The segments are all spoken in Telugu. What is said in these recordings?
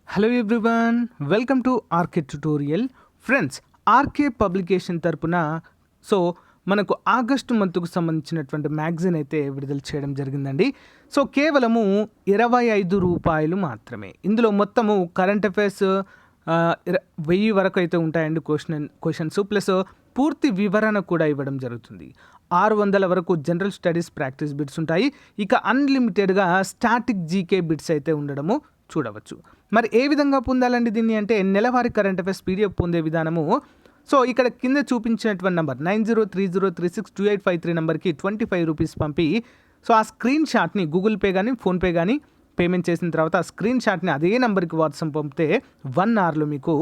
Hello everyone, welcome to RK tutorial. Friends, RK publication తరపున మనకు ఆగస్టు మంత్కు సంబంధించినటువంటి మ్యాగజైన్ అయితే విడుదల చేయడం జరిగిందండి. కేవలము రూ. 25 మాత్రమే. ఇందులో మొత్తము కరెంట్ అఫైర్స్ 1000 వరకు అయితే ఉంటాయండి క్వశ్చన్స్, ప్లస్ పూర్తి వివరణ కూడా ఇవ్వడం జరుగుతుంది. 600 వరకు జనరల్ స్టడీస్ ప్రాక్టీస్ బిట్స్ ఉంటాయి. ఇక అన్లిమిటెడ్గా స్టాటిక్ జీకే బిట్స్ అయితే ఉండడము చూడవచ్చు. మరి ఏ విధంగా పొందాలండి దీన్ని అంటే, నెలవారీ కరెంట్ అఫైర్స్ పీడిఎఫ్ పొందే విధానము ఇక్కడ కింద చూపించినటువంటి నెంబర్ 9030362853 నెంబర్కి ₹25 పంపి ఆ స్క్రీన్ షాట్ని గూగుల్ పే కానీ ఫోన్పే కానీ పేమెంట్ చేసిన తర్వాత ఆ స్క్రీన్ షాట్ని అదే నెంబర్కి వాట్సాప్ పంపితే 1 అవర్లో మీకు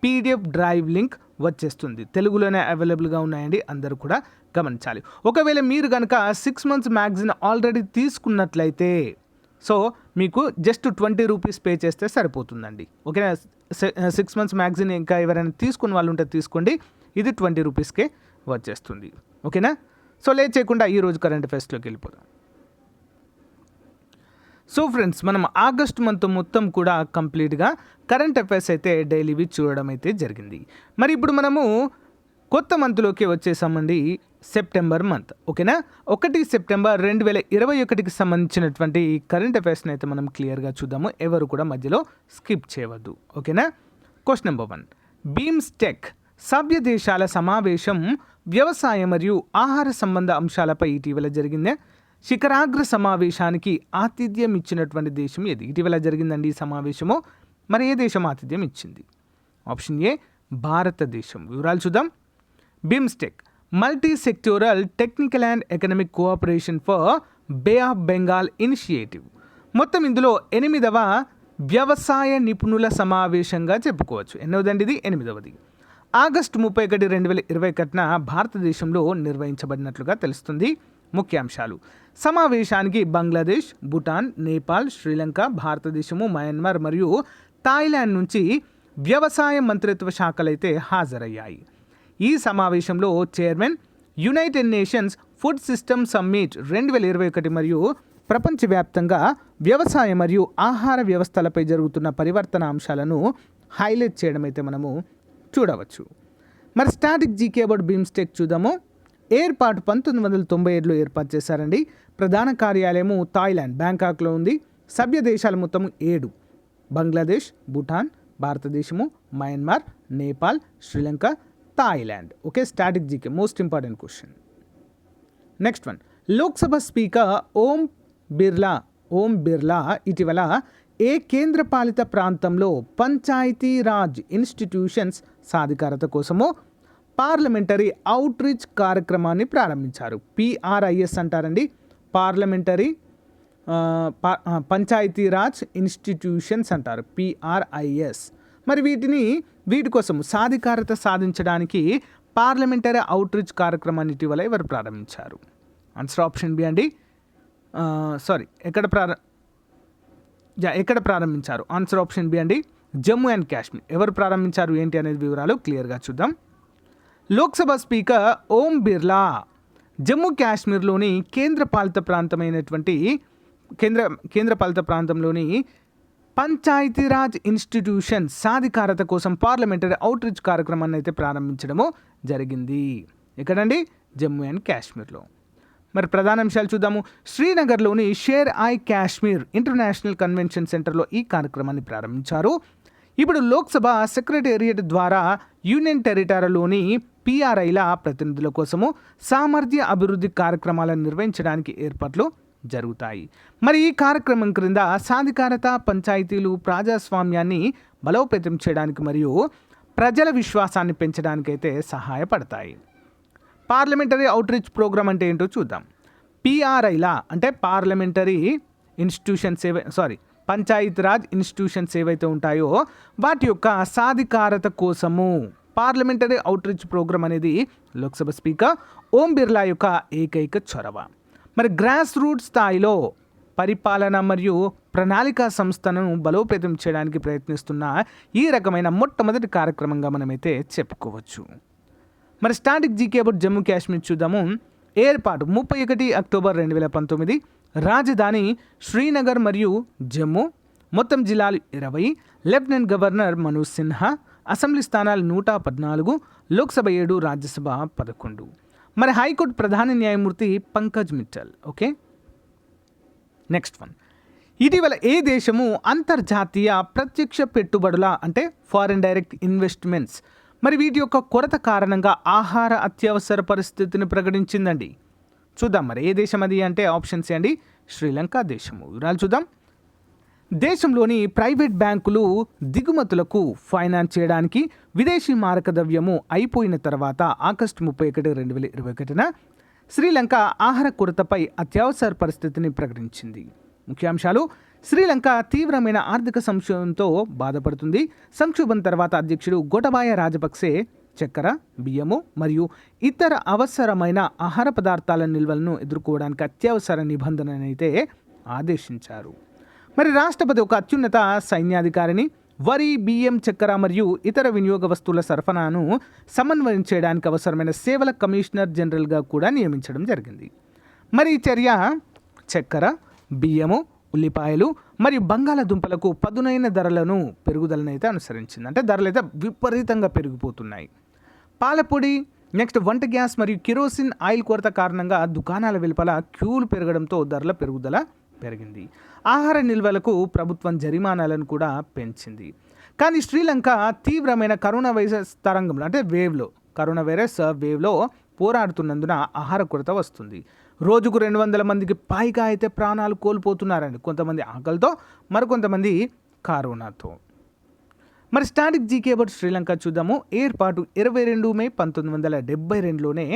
పీడిఎఫ్ డ్రైవ్ లింక్ వచ్చేస్తుంది. తెలుగులోనే అవైలబుల్గా ఉన్నాయండి, అందరూ కూడా గమనించాలి. ఒకవేళ మీరు కనుక 6 months మ్యాగజైన్ ఆల్రెడీ తీసుకున్నట్లయితే మీకు జస్ట్ ₹20 పే చేస్తే సరిపోతుందండి. ఓకేనా? 6 months మ్యాగజైన్ ఇంకా ఎవరైనా తీసుకున్న వాళ్ళు ఉంటే తీసుకోండి. ఇది ₹20కే వచ్చేస్తుంది. ఓకేనా? లేట్ చేయకుండా ఈరోజు కరెంట్ అఫైర్స్లోకి వెళ్ళిపోదాం. ఫ్రెండ్స్, మనం ఆగస్ట్ మంత్ మొత్తం కూడా కంప్లీట్గా కరెంట్ అఫైర్స్ అయితే డైలీవి చూడడం అయితే జరిగింది. మరి ఇప్పుడు మనము కొత్త మంత్లోకి వచ్చేసామండి, సెప్టెంబర్ మంత్. ఓకేనా? 1 సెప్టెంబర్ 2021కి సంబంధించినటువంటి కరెంట్ అఫైర్స్ని అయితే మనం క్లియర్గా చూద్దాము. ఎవరు కూడా మధ్యలో స్కిప్ చేయవద్దు. ఓకేనా? క్వశ్చన్ నెంబర్ 1, బీమ్స్టెక్ సభ్య దేశాల సమావేశం వ్యవసాయ మరియు ఆహార సంబంధ అంశాలపై ఇటీవల జరిగిందే. శిఖరాగ్ర సమావేశానికి ఆతిథ్యం ఇచ్చినటువంటి దేశం ఏది? ఇటీవల జరిగిందండి ఈ సమావేశము. మరి ఏ దేశం ఆతిథ్యం ఇచ్చింది? ఆప్షన్ ఏ భారతదేశం. వివరాలు చూద్దాం. BIMSTEC multi sectoral technical and economic cooperation for bay of Bengal initiative. మొత్తం ఇందులో 8వ వ్యవసాయ నిపుణుల సమావేశంగా చెప్పుకోవచ్చు. ఎన్నోదండి ఇది? 8వది. ఆగస్టు 31, 2021 భారతదేశంలో నిర్వహించబడినట్లుగా తెలుస్తుంది. ముఖ్యాంశాలు: సమావేశానికి బంగ్లాదేశ్, భూటాన్, నేపాల్, శ్రీలంక, భారతదేశము, మయన్మార్ మరియు థాయిలాండ్ నుంచి వ్యవసాయ మంత్రిత్వ శాఖలైతే హాజరయ్యాయి. ఈ సమావేశంలో chairman United nations food system summit 2021 మరియు ప్రపంచవ్యాప్తంగా వ్యవసాయ మరియు ఆహార వ్యవస్థలపై జరుగుతున్న పరివర్తన అంశాలను హైలైట్ చేయడం అయితే మనము చూడవచ్చు. మరి స్టాటిక్ జీకే అబౌట్ బీమ్స్టెక్ చూద్దాము. ఏర్పాటు 1997లో ఏర్పాటు చేశారండి. ప్రధాన కార్యాలయము థాయిలాండ్ బ్యాంకాక్లో ఉంది. సభ్య దేశాలు మొత్తం 7: బంగ్లాదేశ్, భూటాన్, భారతదేశము, Myanmar, Nepal, Sri Lanka, Thailand. Okay, static GK most important question. Next one, Lok Sabha speaker Om Birla ఇటీవల ఏ కేంద్రపాలిత ప్రాంతంలో పంచాయతీ రాజ్ ఇన్స్టిట్యూషన్స్ సాధికారత కోసము పార్లమెంటరీ అవుట్ రీచ్ కార్యక్రమాన్ని ప్రారంభించారు? PRIS అంటారండి, పార్లమెంటరీ పంచాయతీరాజ్ ఇన్స్టిట్యూషన్స్ అంటారు, PRIS. మరి వీటి కోసం సాధికారత సాధించడానికి పార్లమెంటరీ అవుట్ రీచ్ కార్యక్రమాన్ని ఇటీవల ఎవరు ప్రారంభించారు? ఆన్సర్ ఆప్షన్ బి అండి. ఎక్కడ ప్రారంభించారు? ఆన్సర్ ఆప్షన్ బి అండి, జమ్మూ అండ్ కాశ్మీర్. ఎవరు ప్రారంభించారు ఏంటి అనేది వివరాలు క్లియర్గా చూద్దాం. లోక్సభ స్పీకర్ ఓం బిర్లా జమ్మూ కాశ్మీర్లోని కేంద్రపాలిత ప్రాంతంలోని పంచాయతీరాజ్ ఇన్స్టిట్యూషన్ సాధికారత కోసం పార్లమెంటరీ అవుట్ రీచ్ కార్యక్రమాన్ని అయితే ప్రారంభించడము జరిగింది. ఎక్కడండి? జమ్మూ అండ్ కాశ్మీర్లో. మరి ప్రధాన అంశాలు చూద్దాము. శ్రీనగర్లోని షేర్ ఐ కాశ్మీర్ ఇంటర్నేషనల్ కన్వెన్షన్ సెంటర్లో ఈ కార్యక్రమాన్ని ప్రారంభించారు. ఇప్పుడు లోక్సభ సెక్రటేరియట్ ద్వారా యూనియన్ టెరిటరీలోని PRIల ప్రతినిధుల కోసము సామర్థ్య అభివృద్ధి కార్యక్రమాలను నిర్వహించడానికి ఏర్పాట్లు జరుగుతాయి. మరి ఈ కార్యక్రమం క్రింద సాధికారత, పంచాయతీలు ప్రజాస్వామ్యాన్ని బలోపేతం చేయడానికి మరియు ప్రజల విశ్వాసాన్ని పెంచడానికి అయితే సహాయపడతాయి. పార్లమెంటరీ అవుట్ రీచ్ ప్రోగ్రామ్ అంటే ఏంటో చూద్దాం. PRIల అంటే పార్లమెంటరీ ఇన్స్టిట్యూషన్స్ పంచాయతీరాజ్ ఇన్స్టిట్యూషన్స్ ఏవైతే ఉంటాయో వాటి యొక్క సాధికారత కోసము పార్లమెంటరీ అవుట్ రీచ్ ప్రోగ్రామ్ అనేది లోక్సభ స్పీకర్ ఓం బిర్లా యొక్క ఏకైక చొరవ. మరి గ్రాస్ రూట్ స్థాయిలో పరిపాలన మరియు ప్రణాళికా సంస్థను బలోపేతం చేయడానికి ప్రయత్నిస్తున్న ఈ రకమైన మొట్టమొదటి కార్యక్రమంగా మనమైతే చెప్పుకోవచ్చు. మరి static GK about Jammu Kashmir చూద్దాము. ఏర్పాటు 31 అక్టోబర్ 2019. రాజధాని శ్రీనగర్ మరియు జమ్మూ. మొత్తం జిల్లాలు 20. Lieutenant governor Manoj Sinha. Assembly స్థానాలు 114, లోక్సభ 7, రాజ్యసభ 11. మరి హైకోర్టు ప్రధాన న్యాయమూర్తి Pankaj Mittal. Okay, next one. ఇటీవల ఏ దేశము అంతర్జాతీయ ప్రత్యక్ష పెట్టుబడుల అంటే ఫారిన్ డైరెక్ట్ ఇన్వెస్ట్మెంట్స్ మరి వీటి యొక్క కొరత కారణంగా ఆహార అత్యవసర పరిస్థితిని ప్రకటించిందండి? చూద్దాం మరి ఏ దేశం అది అంటే ఆప్షన్స్ అండి. శ్రీలంక దేశము. వివరాలు చూద్దాం. దేశంలోని ప్రైవేట్ బ్యాంకులు దిగుమతులకు ఫైనాన్స్ చేయడానికి విదేశీ మారక ద్రవ్యము అయిపోయిన తర్వాత ఆగస్టు 31, 2021 శ్రీలంక ఆహార కొరతపై అత్యవసర పరిస్థితిని ప్రకటించింది. ముఖ్యాంశాలు: శ్రీలంక తీవ్రమైన ఆర్థిక సంక్షోభంతో బాధపడుతుంది. సంక్షోభం తర్వాత అధ్యక్షుడు గోటబాయ రాజపక్సే చక్కెర, బియ్యము మరియు ఇతర అవసరమైన ఆహార పదార్థాల నిల్వలను ఎదుర్కోవడానికి అత్యవసర నిబంధననైతే ఆదేశించారు. మరి రాష్ట్రపతి ఒక అత్యున్నత సైన్యాధికారిని వరి, బియ్యం, చక్కెర మరియు ఇతర వినియోగ వస్తువుల సరఫరాను సమన్వయం చేయడానికి అవసరమైన సేవల కమిషనర్ జనరల్గా కూడా నియమించడం జరిగింది. మరి ఈ చర్య చక్కెర, బియ్యము, ఉల్లిపాయలు మరియు బంగాళాదుంపలకు పదునైన ధరలను పెరుగుదలనైతే అనుసరించింది. అంటే ధరలు అయితే విపరీతంగా పెరిగిపోతున్నాయి. పాలపొడి, నెక్స్ట్ వంట గ్యాస్ మరియు కిరోసిన్ ఆయిల్ కొరత కారణంగా దుకాణాల వెలుపల క్యూలు పెరగడంతో ధరల పెరుగుదల పెరిగింది. ఆహార నిల్వలకు ప్రభుత్వం జరిమానాలను కూడా పెంచింది. కానీ శ్రీలంక తీవ్రమైన కరోనా వైరస్ తరంగంలో అంటే కరోనా వైరస్ వేవ్లో పోరాడుతున్నందున ఆహార కొరత వస్తుంది. రోజుకు 200 మందికి పైగా అయితే ప్రాణాలు కోల్పోతున్నారండి. కొంతమంది ఆకలితో, మరికొంతమంది కరోనాతో. మరి స్టాటిక్ జీకే అబౌట్ శ్రీలంక చూద్దాము. ఏర్పాటు 22 మే 1972లోనే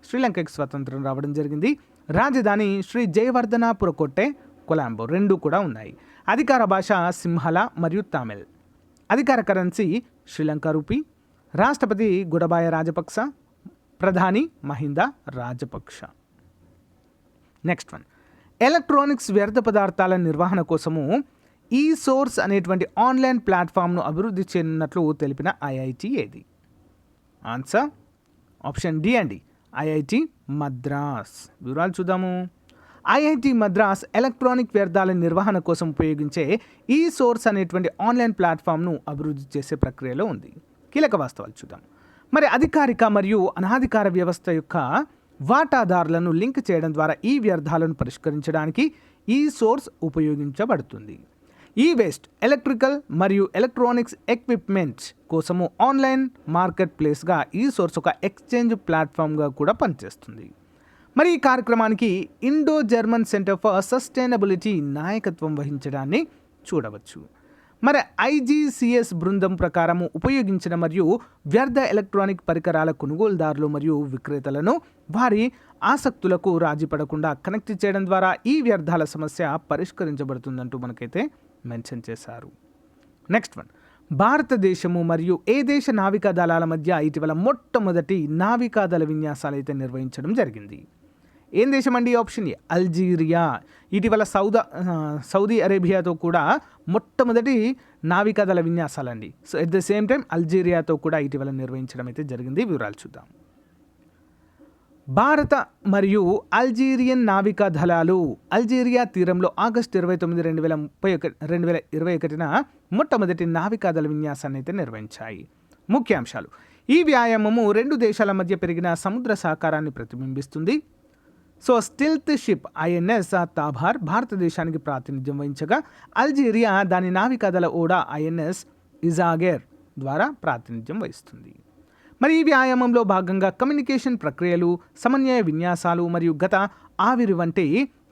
శ్రీలంకకి స్వతంత్రం రావడం జరిగింది. రాజధాని శ్రీ జయవర్ధనపుర కొట్టే, కొలంబో 2 కూడా ఉన్నాయి. అధికార భాష సింహళ మరియు తమిళ్. అధికార కరెన్సీ శ్రీలంక రూపీ. రాష్ట్రపతి గోటబాయ రాజపక్స, ప్రధాని Mahinda Rajapaksa. Next one. Electronics వ్యర్థ పదార్థాల నిర్వహణ కోసము ఈ సోర్స్ అనేటువంటి ఆన్లైన్ ప్లాట్ఫామ్ను అభివృద్ధి చేయనున్నట్లు తెలిపిన ఐఐటి ఏది? ఆన్సర్ ఆప్షన్ డి అండి, ఐఐటి మద్రాస్. వివరాలు చూద్దాము. ఐఐటి మద్రాస్ ఎలక్ట్రానిక్ వ్యర్థాల నిర్వహణ కోసం ఉపయోగించే ఈ సోర్స్ అనేటువంటి ఆన్లైన్ ప్లాట్ఫామ్ను అభివృద్ధి చేసే ప్రక్రియలో ఉంది. కీలక వాస్తవాలు చూద్దాం. మరి అధికారిక మరియు అనాధికార వ్యవస్థ యొక్క వాటాదారులను లింక్ చేయడం ద్వారా ఈ వ్యర్థాలను పరిష్కరించడానికి ఈ సోర్స్ ఉపయోగించబడుతుంది. ఈ వేస్ట్ ఎలక్ట్రికల్ మరియు ఎలక్ట్రానిక్స్ ఎక్విప్మెంట్స్ కోసము ఆన్లైన్ మార్కెట్ ప్లేస్గా ఈ సోర్స్ ఒక ఎక్స్చేంజ్ ప్లాట్ఫామ్గా కూడా పనిచేస్తుంది. మరి ఈ కార్యక్రమానికి Indo German centre for sustainability నాయకత్వం వహించడాన్ని చూడవచ్చు. మరి ఐజీసీఎస్ బృందం ప్రకారము ఉపయోగించిన మరియు వ్యర్థ ఎలక్ట్రానిక్ పరికరాల కొనుగోలుదారులు మరియు విక్రేతలను వారి ఆసక్తులకు రాజీ పడకుండా కనెక్ట్ చేయడం ద్వారా ఈ వ్యర్థాల సమస్య పరిష్కరించబడుతుందంటూ మనకైతే మెన్షన్ చేశారు. Next one. భారతదేశము మరియు ఏ దేశ నావికా దళాల మధ్య ఇటీవల మొట్టమొదటి నావికా దళ విన్యాసాలు అయితే నిర్వహించడం జరిగింది? ఏం దేశం అండి? Option A Algeria. ఇటీవల సౌదీ అరేబియాతో కూడా మొట్టమొదటి నావికాదళ విన్యాసాలండి. So at the same time అల్జీరియాతో కూడా ఇటీవల నిర్వహించడం అయితే జరిగింది. వివరాలు చూద్దాం. భారత మరియు అల్జీరియన్ నావికా దళాలు అల్జీరియా తీరంలో ఆగస్టు 29, 2021 మొట్టమొదటి నావికాదళ విన్యాసాన్ని అయితే నిర్వహించాయి. ముఖ్యాంశాలు: ఈ వ్యాయామము 2 దేశాల మధ్య పెరిగిన సముద్ర సహకారాన్ని ప్రతిబింబిస్తుంది. సో స్టిల్త్ షిప్ ఐఎన్ఎస్ తాబార్ భారతదేశానికి ప్రాతినిధ్యం వహించగా అల్జీరియా దాని నావికాదళ ఓడ ఐఎన్ఎస్ ఇజాగెర్ ద్వారా ప్రాతినిధ్యం వహిస్తుంది. మరి ఈ వ్యాయామంలో భాగంగా కమ్యూనికేషన్ ప్రక్రియలు, సమన్వయ విన్యాసాలు మరియు గత ఆవిరి వంటి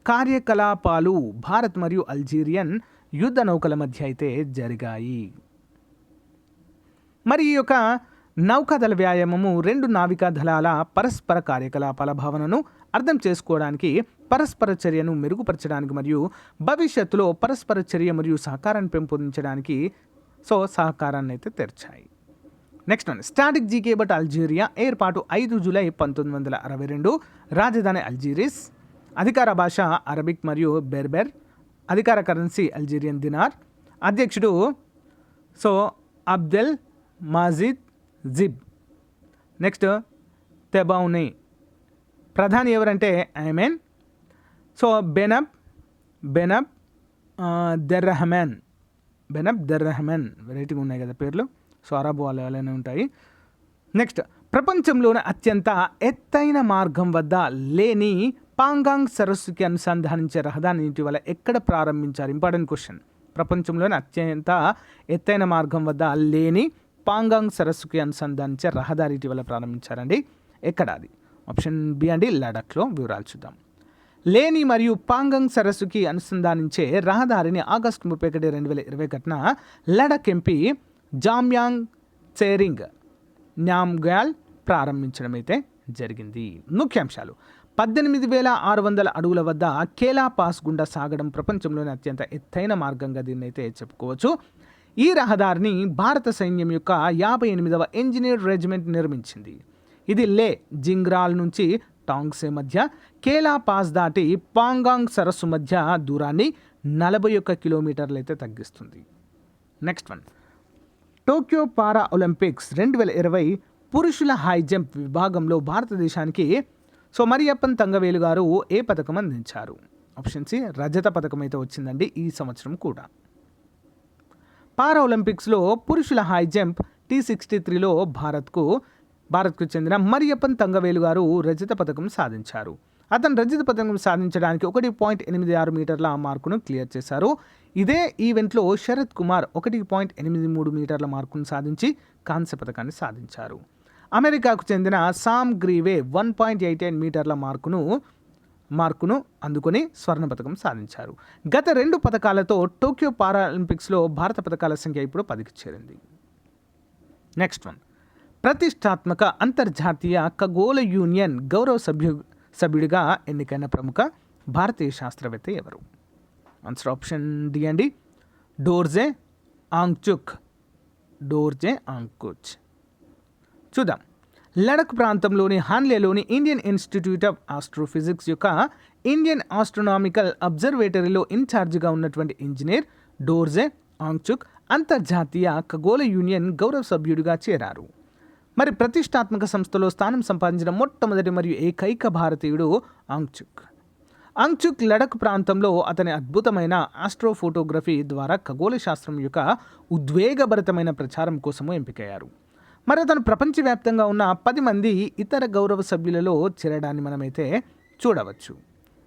కార్యకలాపాలు భారత్ మరియు అల్జీరియన్ యుద్ధ నౌకల మధ్య అయితే జరిగాయి. మరి ఈ యొక్క నౌకాదళ వ్యాయామము 2 నావికా దళాల పరస్పర కార్యకలాపాల భావనను అర్థం చేసుకోవడానికి, పరస్పర చర్యను మెరుగుపరచడానికి మరియు భవిష్యత్తులో పరస్పర చర్య మరియు సహకారాన్ని పెంపొందించడానికి సహకారాన్ని అయితే తెర్చాయి. Next one. Static GK but Algeria. ఏర్పాటు 5 జూలై 1962. రాజధాని అల్జీరిస్. అధికార భాష అరబిక్ మరియు బెర్బెర్. అధికార కరెన్సీ అల్జీరియన్ దినార్. అధ్యక్షుడు అబ్దెల్ మాజిద్ జిబ్. నెక్స్ట్ తెబౌని. ప్రధాని ఎవరంటే ఐమెన్. బెనబ్ దెర్రహమాన్. బెన్ అబ్దెర్ రెహమాన్, వెరైటీగా ఉన్నాయి కదా పేర్లు. సో అరబ్ వాళ్ళనే ఉంటాయి. నెక్స్ట్, ప్రపంచంలోని అత్యంత ఎత్తైన మార్గం వద్ద లేని పాంగాంగ్ సరస్సుకి అనుసంధానించే రహదారిని ఇటీవల ఎక్కడ ప్రారంభించారు? Important question. ప్రపంచంలోని అత్యంత ఎత్తైన మార్గం వద్ద లేని పాంగాంగ్ సరస్సుకి అనుసంధానించే రహదారి ఇటీవల ప్రారంభించారండి. ఎక్కడ అది? ఆప్షన్ బి అండి, లడఖ్లో. వివరాలు చూద్దాం. లేని మరియు పాంగాంగ్ సరస్సుకి అనుసంధానించే రహదారిని ఆగస్టు 31, 2021 లడఖ్ ఎంపీ జామ్యాంగ్ చేరింగ్ న్యామ్గ్యాల్ ప్రారంభించడం అయితే జరిగింది. ముఖ్యాంశాలు: 18,600 అడుగుల వద్ద కేలా పాస్ గుండా సాగడం ప్రపంచంలోని అత్యంత ఎత్తైన మార్గంగా దీన్ని అయితే చెప్పుకోవచ్చు. ఈ రహదారిని భారత సైన్యం యొక్క 58వ ఇంజనీర్ రెజిమెంట్ నిర్మించింది. ఇది లే జింగ్రాల్ నుంచి టాంగ్సే మధ్య కేలా పాస్ దాటి పాంగాంగ్ సరస్సు మధ్య దూరాన్ని 41 కిలోమీటర్లు అయితే తగ్గిస్తుంది. Next one, Tokyo para Olympics 2020 పురుషుల హై జంప్ విభాగంలో భారతదేశానికి మరియప్పన్ తంగవేలు గారు ఏ పథకం అందించారు? ఆప్షన్ సి, రజత పథకం అయితే వచ్చిందండి ఈ సంవత్సరం కూడా. పారా ఒలింపిక్స్లో పురుషుల హై జంప్ T63లో భారత్కు చెందిన మరియప్పన్ తంగవేలు గారు రజత పథకం సాధించారు. అతను రజత పథకం సాధించడానికి 1.86 మీటర్ల మార్కును క్లియర్ చేశారు. ఇదే ఈవెంట్లో శరత్ కుమార్ 1.83 మీటర్ల మార్కును సాధించి కాంస్య పథకాన్ని సాధించారు. అమెరికాకు చెందిన సామ్ గ్రీవే 1.88 మీటర్ల మార్కును అందుకొని స్వర్ణ పథకం సాధించారు. గత 2 పథకాలతో టోక్యో పారాలింపిక్స్లో భారత పథకాల సంఖ్య ఇప్పుడు 10కి చేరింది. నెక్స్ట్ వన్, ప్రతిష్టాత్మక అంతర్జాతీయ ఖగోళ యూనియన్ గౌరవ సభ్యుడిగా ఎన్నికైన ప్రముఖ భారతీయ శాస్త్రవేత్త ఎవరు? ఆన్సర్ ఆప్షన్ డి అండి, డోర్జే ఆంగ్చుక్. చూద్దాం. లడఖ్ ప్రాంతంలోని హాన్లేలోని ఇండియన్ ఇన్స్టిట్యూట్ ఆఫ్ ఆస్ట్రోఫిజిక్స్ యొక్క ఇండియన్ ఆస్ట్రోనామికల్ అబ్జర్వేటరీలో ఇన్ఛార్జిగా ఉన్నటువంటి ఇంజనీర్ డోర్జే ఆంగ్చుక్ అంతర్జాతీయ ఖగోళ యూనియన్ గౌరవ సభ్యుడిగా చేరారు. మరి ప్రతిష్టాత్మక సంస్థలో స్థానం సంపాదించిన మొట్టమొదటి మరియు ఏకైక భారతీయుడు ఆంగ్చుక్ లడఖ్ ప్రాంతంలో అతని అద్భుతమైన ఆస్ట్రోఫోటోగ్రఫీ ద్వారా ఖగోళ శాస్త్రం యొక్క ఉద్వేగభరితమైన ప్రచారం కోసము ఎంపికయ్యారు. మరి అతను ప్రపంచవ్యాప్తంగా ఉన్న 10 మంది ఇతర గౌరవ సభ్యులలో చేరడాన్ని మనమైతే చూడవచ్చు.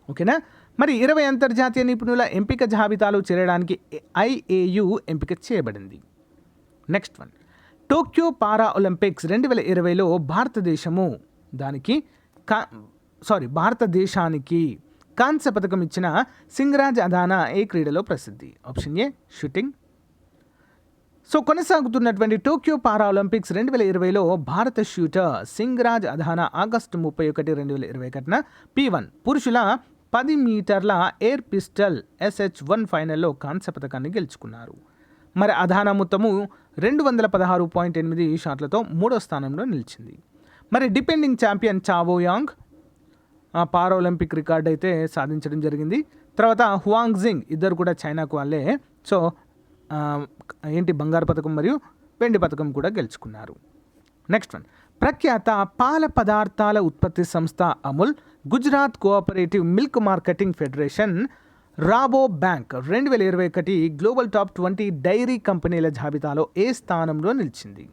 ఓకేనా? మరి 20 అంతర్జాతీయ నిపుణుల ఎంపిక జాబితాలో చేరడానికి IAU ఎంపిక చేయబడింది. Next one, Tokyo para Olympics 2020లో భారతదేశానికి కాంస్య పథకం ఇచ్చిన సింగరాజ్ అదానా ఏ క్రీడలో ప్రసిద్ధి? Option A, shooting. కొనసాగుతున్నటువంటి టోక్యో పారా ఒలింపిక్స్ 2020లో భారత షూటర్ సింగరాజ్ అదానా ఆగస్టు 31, 2021 P1 పురుషుల 10 మీటర్ల ఎయిర్ పిస్టల్ SH1 ఫైనల్లో కాంస్య పథకాన్ని గెలుచుకున్నారు. మరి అదానా మొత్తము 216.8 షాట్లతో 3వ స్థానంలో నిలిచింది. మరి defending champion Chao Yang para Olympic record అయితే సాధించడం జరిగింది. తర్వాత హువాంగ్ జింగ్, ఇద్దరు కూడా చైనాకు వాళ్ళే. బంగారు పథకం మరియు వెండి పథకం కూడా గెలుచుకున్నారు. నెక్స్ట్ వన్, ప్రఖ్యాత పాల పదార్థాల ఉత్పత్తి సంస్థ Amul, Gujarat cooperative milk marketing federation, రాబో బ్యాంక్ 2021 గ్లోబల్ టాప్ 20 డైరీ కంపెనీల జాబితాలో ఏ స్థానంలో నిలిచింది?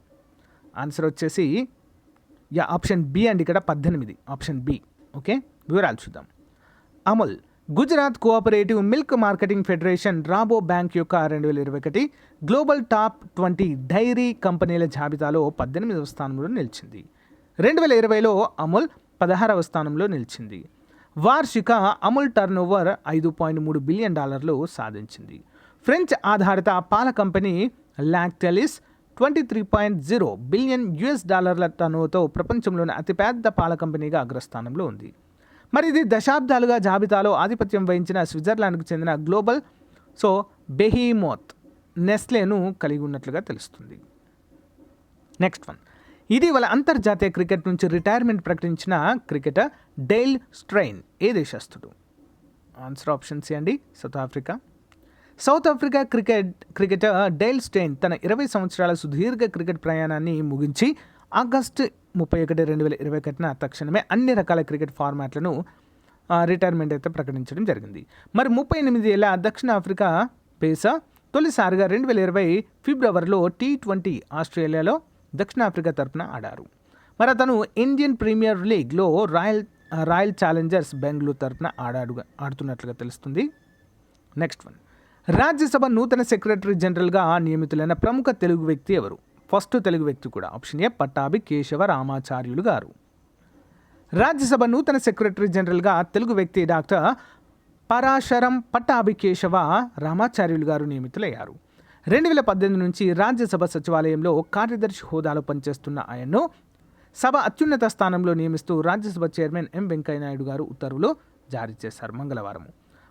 ఆన్సర్ వచ్చేసి ఆప్షన్ బి అండి, ఇక్కడ 18. Option B. ఓకే, వివరాలు చూద్దాం. Amul, Gujarat cooperative milk marketing federation, రాబో బ్యాంక్ యొక్క 2021 గ్లోబల్ టాప్ 20 డైరీ కంపెనీల జాబితాలో 18వ స్థానంలో నిలిచింది. 2020లో అమూల్ 16వ స్థానంలో నిలిచింది. వార్షిక అమూల్ టర్నోవర్ $5.3 బిలియన్ సాధించింది. ఫ్రెంచ్ ఆధారిత పాల కంపెనీ లాక్టెలిస్ $23.0 బిలియన్ టర్నోవర్తో ప్రపంచంలోని అతిపెద్ద పాల కంపెనీగా అగ్రస్థానంలో ఉంది. మరి ఇది దశాబ్దాలుగా జాబితాలో ఆధిపత్యం వహించిన స్విట్జర్లాండ్కు చెందిన గ్లోబల్ బెహీమోత్ నెస్లేను కలిగి ఉన్నట్లుగా తెలుస్తుంది. నెక్స్ట్ వన్, ఇటీవల అంతర్జాతీయ క్రికెట్ నుంచి రిటైర్మెంట్ ప్రకటించిన క్రికెటర్ డేల్ స్ట్రెయిన్ ఏ దేశస్థుడు? ఆన్సర్ ఆప్షన్ సి అండి, South Africa cricketer Dale Steyn తన 20 సంవత్సరాల సుదీర్ఘ క్రికెట్ ప్రయాణాన్ని ముగించి ఆగస్టు 31, 2021 తక్షణమే అన్ని రకాల క్రికెట్ ఫార్మాట్లను రిటైర్మెంట్ అయితే ప్రకటించడం జరిగింది. మరి 38 ఏళ్ల దక్షిణ ఆఫ్రికా పేసర్ తొలిసారిగా 2020 ఫిబ్రవరిలో T20 ఆస్ట్రేలియాలో దక్షిణాఫ్రికా తరపున ఆడారు. మరి అతను ఇండియన్ ప్రీమియర్ లీగ్లో రాయల్ ఛాలెంజర్స్ బెంగళూరు తరపున ఆడుతున్నట్లుగా తెలుస్తుంది. నెక్స్ట్ వన్, రాజ్యసభ నూతన సెక్రటరీ జనరల్గా నియమితులైన ప్రముఖ తెలుగు వ్యక్తి ఎవరు? ఫస్ట్ తెలుగు వ్యక్తి కూడా. ఆప్షన్ ఏ పట్టాభి కేశవ రామాచార్యులు గారు. రాజ్యసభ నూతన సెక్రటరీ జనరల్గా తెలుగు వ్యక్తి డాక్టర్ పరాశరం పట్టాభి కేశవ రామాచార్యులు గారు నియమితులయ్యారు. 2018 నుంచి రాజ్యసభ సచివాలయంలో కార్యదర్శి హోదాలో పనిచేస్తున్న ఆయన్ను సభ అత్యున్నత స్థానంలో నియమిస్తూ రాజ్యసభ చైర్మన్ ఎం వెంకయ్యనాయుడు గారు ఉత్తర్వులు జారీ చేశారు మంగళవారం.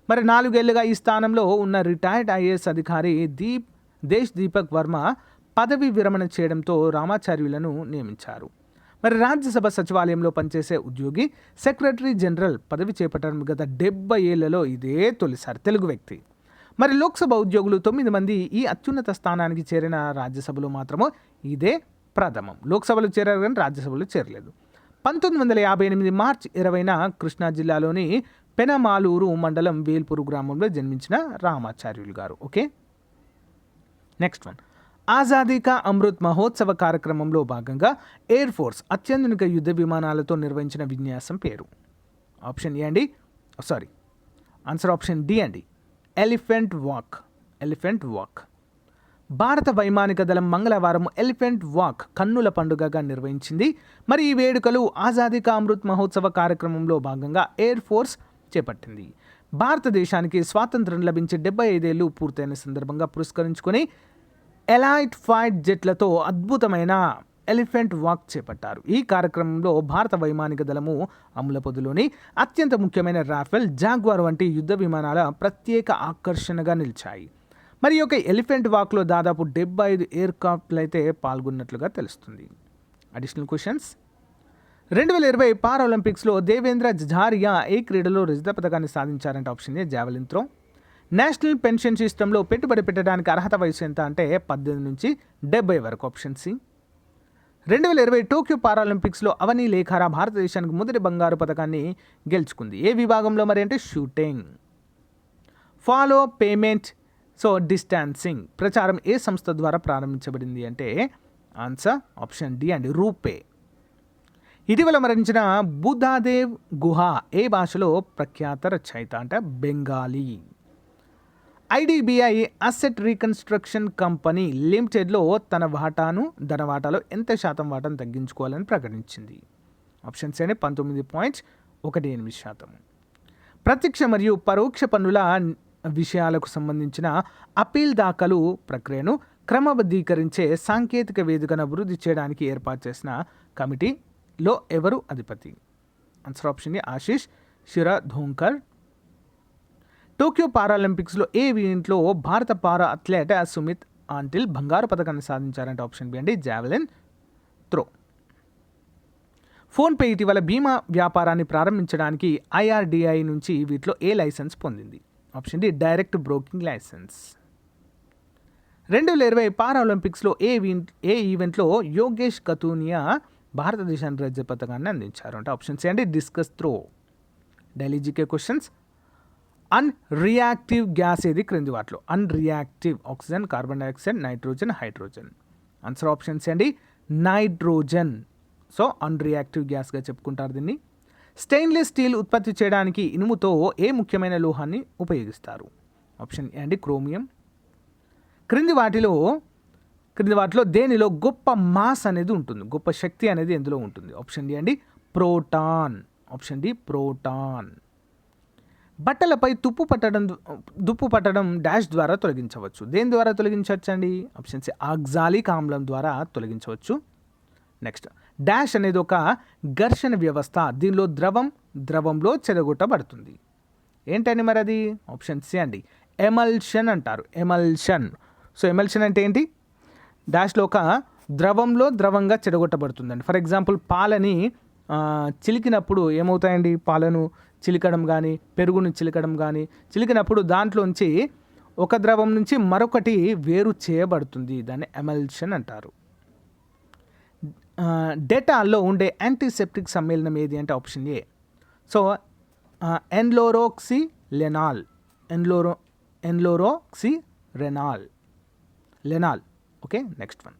మరి 4 ఏళ్లుగా ఈ స్థానంలో ఉన్న రిటైర్డ్ ఐఏఎస్ అధికారి దేశ్ దీపక్ వర్మ పదవి విరమణ చేయడంతో రామాచార్యులను నియమించారు. మరి రాజ్యసభ సచివాలయంలో పనిచేసే ఉద్యోగి సెక్రటరీ జనరల్ పదవి చేపట్టడం గత 70 ఏళ్లలో ఇదే తొలిసారి తెలుగు వ్యక్తి. మరి లోక్సభ ఉద్యోగులు 9 మంది ఈ అత్యున్నత స్థానానికి చేరిన రాజ్యసభలో మాత్రమే ఇదే ప్రథమం. లోక్సభలో చేరారు కానీ రాజ్యసభలో చేరలేదు. 1958 మార్చి 20న కృష్ణా జిల్లాలోని పెనమాలూరు మండలం వేల్పూరు గ్రామంలో జన్మించిన రామాచార్యులు గారు. ఓకే, నెక్స్ట్ వన్, ఆజాదీ కా అమృత్ మహోత్సవ కార్యక్రమంలో భాగంగా ఎయిర్ ఫోర్స్ అత్యాధునిక యుద్ధ విమానాలతో నిర్వహించిన విన్యాసం పేరు? ఆప్షన్ ఏ అండి, ఆన్సర్ ఆప్షన్ డి అండి, ఎలిఫెంట్ వాక్. భారత వైమానిక దళం మంగళవారం ఎలిఫెంట్ వాక్ కన్నుల పండుగగా నిర్వహించింది. మరి ఈ వేడుకలు ఆజాదీ కా అమృత్ మహోత్సవ కార్యక్రమంలో భాగంగా ఎయిర్ ఫోర్స్ చేపట్టింది. భారతదేశానికి స్వాతంత్రం లభించి 75 ఏళ్లు పూర్తయిన సందర్భంగా పురస్కరించుకొని ఎలైట్ ఫైట్ జెట్లతో అద్భుతమైన ఎలిఫెంట్ వాక్ చేపట్టారు. ఈ కార్యక్రమంలో భారత వైమానిక దళము అమల పొదిలోని అత్యంత ముఖ్యమైన రాఫెల్, జాగ్వార్ వంటి యుద్ధ విమానాల ప్రత్యేక ఆకర్షణగా నిలిచాయి. మరి ఒక ఎలిఫెంట్ వాక్లో దాదాపు 75 ఎయిర్క్రాఫ్ట్లు అయితే పాల్గొన్నట్లుగా తెలుస్తుంది. అడిషనల్ క్వశ్చన్స్, 2020 పారాలింపిక్స్లో దేవేంద్ర జజారియా ఏ క్రీడలో రజత పథకాన్ని సాధించారంటే option A javelin throw. National pension సిస్టంలో పెట్టుబడి పెట్టడానికి అర్హత వయసు ఎంత అంటే 18 నుంచి 70 వరకు. Option C. 2020 టోక్యో పారాలింపిక్స్లో అవని లేఖారా భారతదేశానికి మొదటి బంగారు పథకాన్ని గెలుచుకుంది. ఏ విభాగంలో మరి అంటే షూటింగ్. ఫాలో పేమెంట్ డిస్టాన్సింగ్ ప్రచారం ఏ సంస్థ ద్వారా ప్రారంభించబడింది అంటే ఆన్సర్ ఆప్షన్ డి అండి, రూపే. ఇటీవల మరణించిన బుద్ధాదేవ్ గుహ ఏ భాషలో ప్రఖ్యాత రచయిత అంటే Bengali. IDBI asset reconstruction company లిమిటెడ్లో తన వాటాలో ఎంత శాతం వాటాను తగ్గించుకోవాలని ప్రకటించింది? ఆప్షన్ సి అంటే 19.18%. ప్రత్యక్ష మరియు పరోక్ష పన్నుల విషయాలకు సంబంధించిన అప్పీల్ దాఖలు ప్రక్రియను క్రమబద్ధీకరించే సాంకేతిక వేదికను అభివృద్ధి చేయడానికి ఏర్పాటు చేసిన కమిటీలో ఎవరు అధిపతి? Answer option A Ashish Shirodkar. Tokyo పారాలింపిక్స్లో ఏ ఈవెంట్లో భారత పారా అథ్లెట్ సుమిత్ ఆంటిల్ బంగారు పథకాన్ని సాధించారంటే ఆప్షన్ బి అండి, జావెలిన్ త్రో. ఫోన్పే ఇటీవల బీమా వ్యాపారాన్ని ప్రారంభించడానికి ఐఆర్డిఐ నుంచి వీటిలో ఏ లైసెన్స్ పొందింది? Option D direct broking license. 2020 పారాలింపిక్స్లో ఏ ఈవెంట్లో యోగేష్ కతూనియా భారతదేశానికి రజత పథకాన్ని అందించారు అంటే ఆప్షన్ సి అండి discus throw. Delhi GK questions, unreactive gas ఏది క్రింది వాటిలో? Unreactive oxygen, carbon dioxide, nitrogen, hydrogen. Answer option C అండి నైట్రోజన్. అన్రియాక్టివ్ గ్యాస్గా చెప్పుకుంటారు దీన్ని. స్టెయిన్లెస్ స్టీల్ ఉత్పత్తి చేయడానికి ఇనుముతో ఏ ముఖ్యమైన లోహాన్ని ఉపయోగిస్తారు? ఆప్షన్ ఏ అండి క్రోమియం. క్రింది వాటిలో దేనిలో గొప్ప మాస్ అనేది ఉంటుంది, గొప్ప శక్తి అనేది ఎందులో ఉంటుంది? ఆప్షన్ డి అండి ప్రోటాన్. Option D proton. బట్టలపై దుప్పు పట్టడం డాష్ ద్వారా తొలగించవచ్చు. దేని ద్వారా తొలగించవచ్చు అండి? ఆప్షన్ సి ఆక్సాలిక్ ఆమ్లం ద్వారా తొలగించవచ్చు. నెక్స్ట్, డాష్ అనేది ఒక ఘర్షణ వ్యవస్థ. దీనిలో ద్రవంలో చెదగొట్టబడుతుంది. ఏంటండి మరి అది? ఆప్షన్ సి అండి ఎమల్షన్ అంటారు. ఎమల్షన్. ఎమల్షన్ అంటే ఏంటి? డాష్లో ఒక ద్రవంగా చెడగొట్టబడుతుందండి. ఫర్ ఎగ్జాంపుల్ పాలని చిలికినప్పుడు ఏమవుతాయండి? పాలను చిలికడం కానీ పెరుగును చిలికడం కానీ చిలికినప్పుడు దాంట్లోంచి ఒక ద్రవం నుంచి మరొకటి వేరు చేయబడుతుంది. దాన్ని ఎమల్షన్ అంటారు. డెటాల్లో ఉండే యాంటీసెప్టిక్ సమ్మేళనం ఏది అంటే ఆప్షన్ ఏ ఎన్లోరోక్సిలెనాల్. ఎన్లోరోక్సిరెనాల్. లెనాల్. Okay, next one.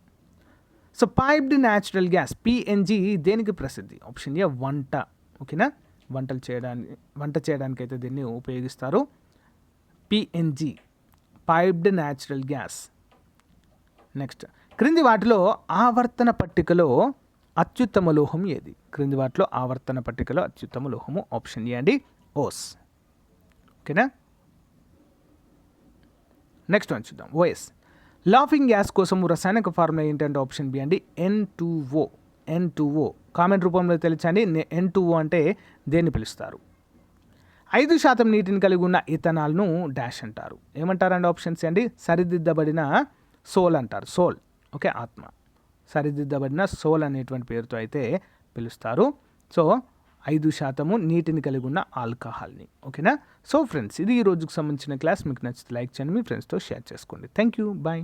So piped natural gas PNG దేనికి ప్రసిద్ధి? ఆప్షన్ ఏ వంట. ఓకేనా, వంట చేయడానికి అయితే దీన్ని ఉపయోగిస్తారు. PNG, piped natural gas. Next, క్రింది వాటిలో ఆవర్తన పట్టికలో అత్యుత్తమ లోహం ఏది? క్రింది వాటిలో ఆవర్తన పట్టికలో అత్యుత్తమ లోహము ఆప్షన్ ఏ అండి, ఓస్. ఓకేనా, నెక్స్ట్ వన్ చూద్దాం. ఓఎస్. లాఫింగ్ గ్యాస్ కోసం రసాయనిక ఫార్ములా ఏంటంటే ఆప్షన్ బి అండి, N2O. కామెంట్ రూపంలో తెలియచండి. N2O అంటే దేన్ని పిలుస్తారు? 5% నీటిని కలిగి ఉన్న ఇథనాల్ను డాష్ అంటారు. ఏమంటారండి? ఆప్షన్స్ అండి, సరిదిద్దబడిన సోల్ అంటారు. సోల్, ఓకే, ఆత్మ. సరిదిద్దబడిన సోల్ అనేటువంటి పేరుతో అయితే పిలుస్తారు. సో 5% నీటిని కలిగి ఉన్న ఆల్కహాల్ని. ఓకేనా. సో ఫ్రెండ్స్, ఇది ఈ రోజుకు సంబంధించిన క్లాస్. మీకు నచ్చితే లైక్ చేయండి, మీ ఫ్రెండ్స్తో షేర్ చేసుకోండి. Thank you, bye.